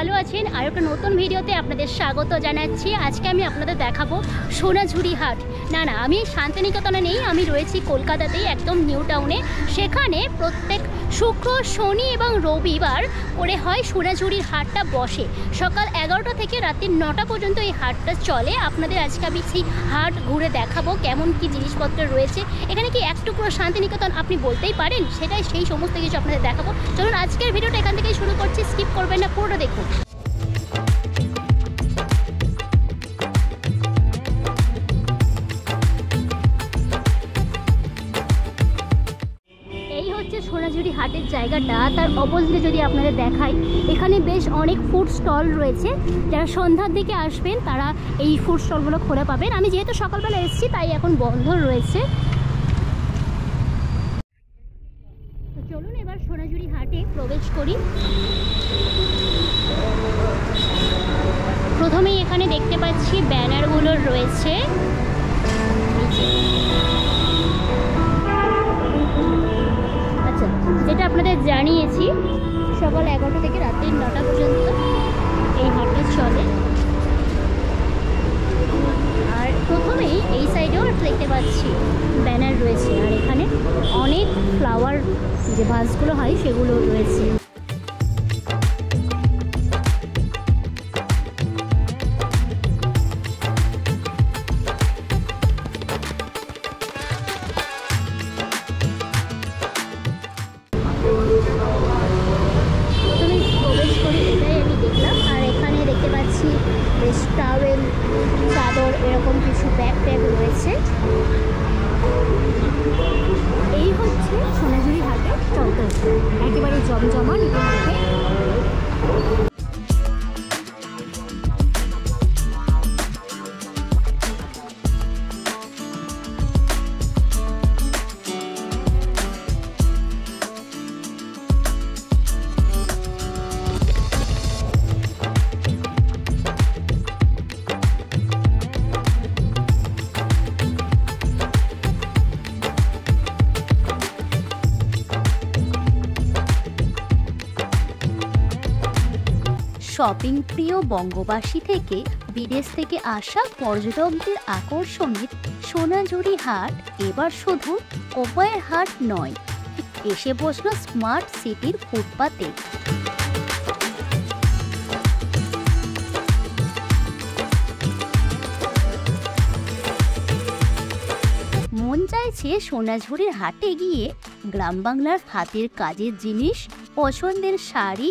ভালো আছেন। আর একটা নতুন ভিডিওতে আপনাদের স্বাগত জানাচ্ছি। আজকে আমি আপনাদের দেখাবো সোনাঝুরি হাট। না, আমি শান্তিনিকেতনে নেই, আমি রয়েছি কলকাতাতেই, একদম নিউ টাউনে। সেখানে প্রত্যেক শুক্র, শনি এবং রবিবার করে হয় সোনাঝুরির হাটটা বসে। সকাল 11টা থেকে রাত্রি 9টা পর্যন্ত এই হাটটা চলে। আপনাদের আজকে আমি সেই হাট ঘুরে দেখাবো কেমন কি জিনিসপত্র রয়েছে। এখানে কি এক টুকরো শান্তিনিকেতন আপনি বলতেই পারেন, সেটাই সেই সমস্ত কিছু আপনাদের দেখাবো। চলুন আজকের ভিডিওটা এখান থেকেই শুরু করছি, স্কিপ করবেন না, পুরোটা দেখুন। এই হচ্ছে সোনাঝুরি হাটের জায়গাটা। তার অপোজিটে যদি আপনাদের দেখাই, এখানে বেশ অনেক ফুড স্টল রয়েছে। যারা সন্ধ্যার দিকে আসবেন তারা এই ফুড স্টলগুলো খোলা পাবেন। আমি যেহেতু সকালবেলা এসেছি তাই এখন বন্ধ রয়েছে। তো চলুন এবার সোনাঝুরি হাটে প্রবেশ করি। প্রথমেই এখানে দেখতে পাচ্ছি ব্যানারগুলো রয়েছে। আচ্ছা, যেটা আপনাদের জানিয়েছি, সকাল 11টা থেকে রাত্রি 9টা পর্যন্ত এই হাটটা চলে। আর প্রথমেই এই সাইডেও দেখতে পাচ্ছি ব্যানার রয়েছে। আর এখানে অনেক ফ্লাওয়ার যে ভাসগুলো হয় সেগুলো রয়েছে। প্রথমে প্রবেশ করে এটাই আমি দেখলাম। আর এখানে দেখতে পাচ্ছি বেশ টাওয়েল, চাদর, এরকম কিছু ব্যাগ ট্যাগ রয়েছে। এই হচ্ছে সোনাঝুরি হাটের চত্বর, একেবারে জমজমাট ইতিমধ্যে। শপিং প্রিয় বঙ্গবাসী থেকে বিদেশ থেকে আসা পর্যটকদের আকর্ষণের সোনাঝুরি হাট এবার শুধু কোপায়ের হাট নয়, এসে বসলো স্মার্ট সিটির ফুটপাতে। মন চাইছে সোনাঝুরির হাটে গিয়ে গ্রাম বাংলার হাতের কাজের জিনিস, পছন্দের শাড়ি,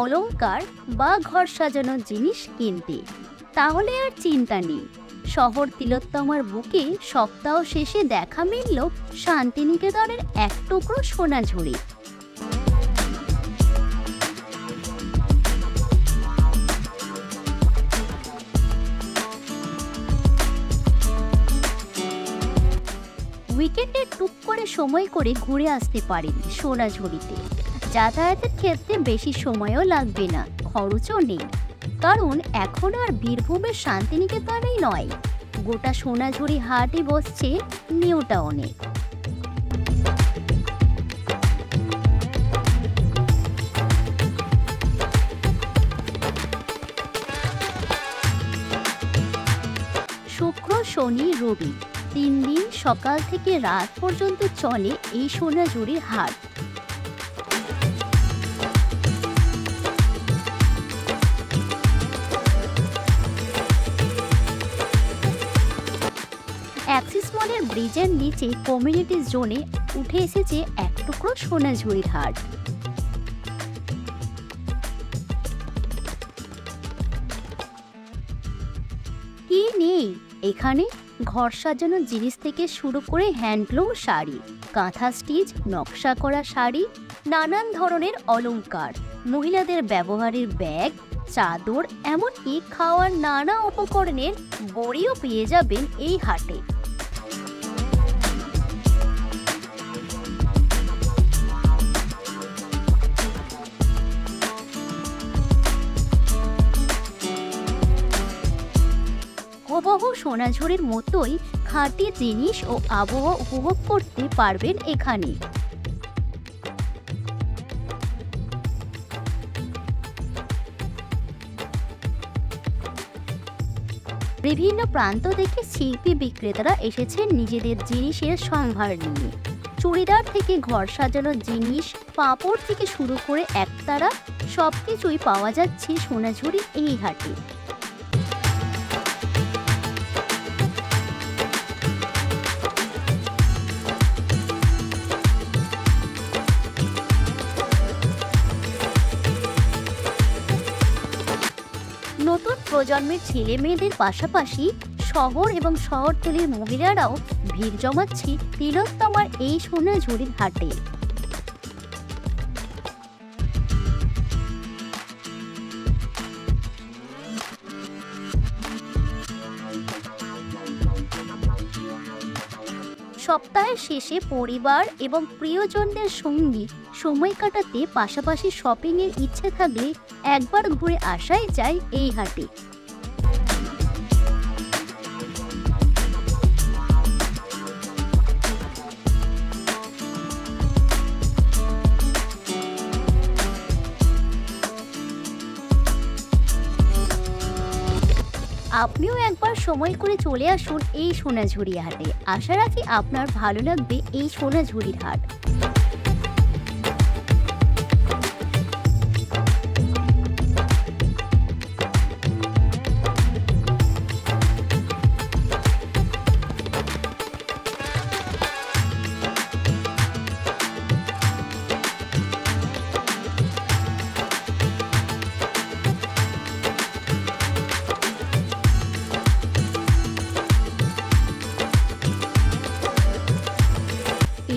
অলংকার বা ঘর সাজানোর জিনিস কিনতে। তাহলে আর চিন্তা নেই, শহর তিলোত্তমার বুকে সপ্তাহ শেষে দেখা মিলল শান্তিনিকেতনের এক টুকরো সোনাঝুরি। উইকেন্ডে টুক করে সময় করে ঘুরে আসতে পারেন সোনাঝুরিতে। যাতায়াতের ক্ষেত্রে বেশি সময়ও লাগবে না, খরচও নেই। কারণ এখন আর বীরভূমের শান্তিনিকেতনেই নয়, গোটা সোনাঝুরি হাটই বসছে নিউ টাউনে। শুক্র, শনি, রবি 3 দিন সকাল থেকে রাত পর্যন্ত চলে এই সোনাঝুরির হাট। অ্যাক্সিস মলের ব্রিজের নিচে কমিউনিটি জোনে উঠে এসেছে এক টুকরো সোনাঝুরির হাট। কি নেই এখানে? ঘর সাজানোর জিনিস থেকে শুরু করে হ্যান্ডলুম শাড়ি, কাঁথা স্টিচ, নকশা করা শাড়ি, নানান ধরনের অলংকার, মহিলাদের ব্যবহারের ব্যাগ, চাদর, এমনকি খাওয়ার নানা উপকরণের বড়িও পেয়ে যাবেন এই হাটে। হুবহু সোনাঝুরির মতোই খাঁটি জিনিস ও আবহাওয়া উপভোগ করতে পারবেন এখানে। বিভিন্ন প্রান্ত থেকে শিল্পী বিক্রেতারা এসেছেন নিজেদের জিনিসের সম্ভার নিয়ে। চুড়িদার থেকে ঘর সাজানোর জিনিস, পাঁপড় থেকে শুরু করে একতারা সবকিছুই পাওয়া যাচ্ছে সোনাঝুরি এই হাটে। নতুন প্রজন্মের ছেলে মেয়েদের পাশাপাশি শহর এবং শহরতলির মহিলারাও ভিড় জমাচ্ছে তিলোত্তমার এই সোনাঝুরির হাটে। সপ্তাহের শেষে পরিবার এবং প্রিয়জনদের সঙ্গে সময় কাটাতে পাশাপাশি শপিংয়ের ইচ্ছে থাকলে একবার ঘুরে আসাই যায় এই হাটে। আপনিও একবার সময় করে চলে আসুন এই সোনাঝুরি হাটে। আশা রাখি আপনার ভালো লাগবে এই সোনাঝুরির হাট।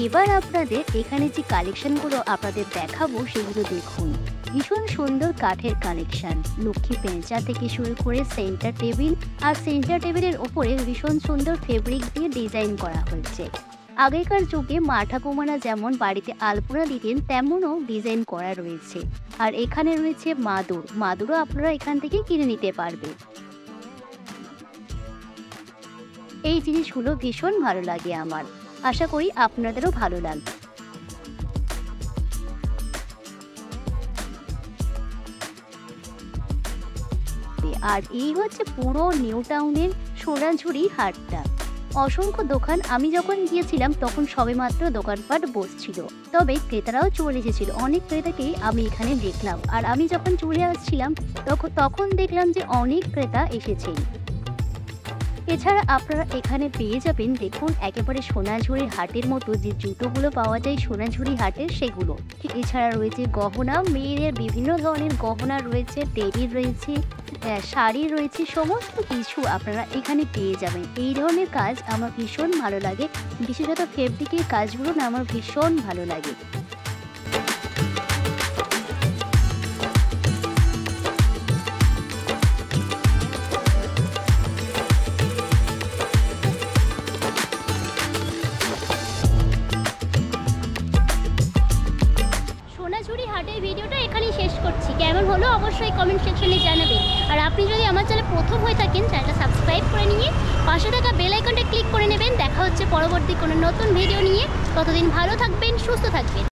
এবার আপনাদের এখানে যে কালেকশনগুলো আপনাদের দেখাবো সেগুলো দেখুন। ভীষণ সুন্দর কাঠের কালেকশন, লক্ষ্মী পেঁচা থেকে শুরু করে সেন্টার টেবিল, আর সেন্টার টেবিলের ওপরে ভীষণ সুন্দর ফেব্রিক দিয়ে ডিজাইন করা হয়েছে। আগেকার যুগে মা ঠাকুমারা যেমন বাড়িতে আলপনা দিতেন তেমনও ডিজাইন করা রয়েছে। আর এখানে রয়েছে মাদুরও আপনারা এখান থেকে কিনে নিতে পারবেন। এই জিনিসগুলো ভীষণ ভালো লাগে আমার, আশা করি আপনাদেরও ভালো লাগবে। আর এই হচ্ছে পুরো নিউ টাউনের সোনাঝুরি হাটটা। অসংখ্য দোকান, আমি যখন গিয়েছিলাম তখন সবেমাত্র দোকানপাট বসছিল, তবে ক্রেতারাও চলে এসেছিল। অনেক ক্রেতাকেই আমি এখানে দেখলাম। আর আমি যখন চলে আসছিলাম তখন দেখলাম যে অনেক ক্রেতা এসেছেন। এছাড়া আপনারা এখানে পেয়ে যাবেন, দেখুন একেবারে সোনাঝুরির হাটের মতো যে জুতোগুলো পাওয়া যায় সোনাঝুরি হাটের সেগুলো। এছাড়া রয়েছে গহনা, মেয়েদের বিভিন্ন ধরনের গহনা রয়েছে, টেবিল রয়েছে, শাড়ি রয়েছে, সমস্ত কিছু আপনারা এখানে পেয়ে যাবেন। এই ধরনের কাজ আমার ভীষণ ভালো লাগে, বিশেষত ফেব্রিকের কাজগুলো না আমার ভীষণ ভালো লাগে। সোনাঝুরি হাটের ভিডিওটা এখানেই শেষ করছি। কেমন হলো অবশ্যই কমেন্ট সেকশনে জানাবেন। আর আপনি যদি আমার চ্যানেল প্রথম হয়ে থাকেন, চ্যানেলটা সাবস্ক্রাইব করে নিয়ে পাশে থাকা বেল আইকনটা ক্লিক করে নেবেন। দেখা হচ্ছে পরবর্তী কোনো নতুন ভিডিও নিয়ে। ততদিন ভালো থাকবেন, সুস্থ থাকবেন।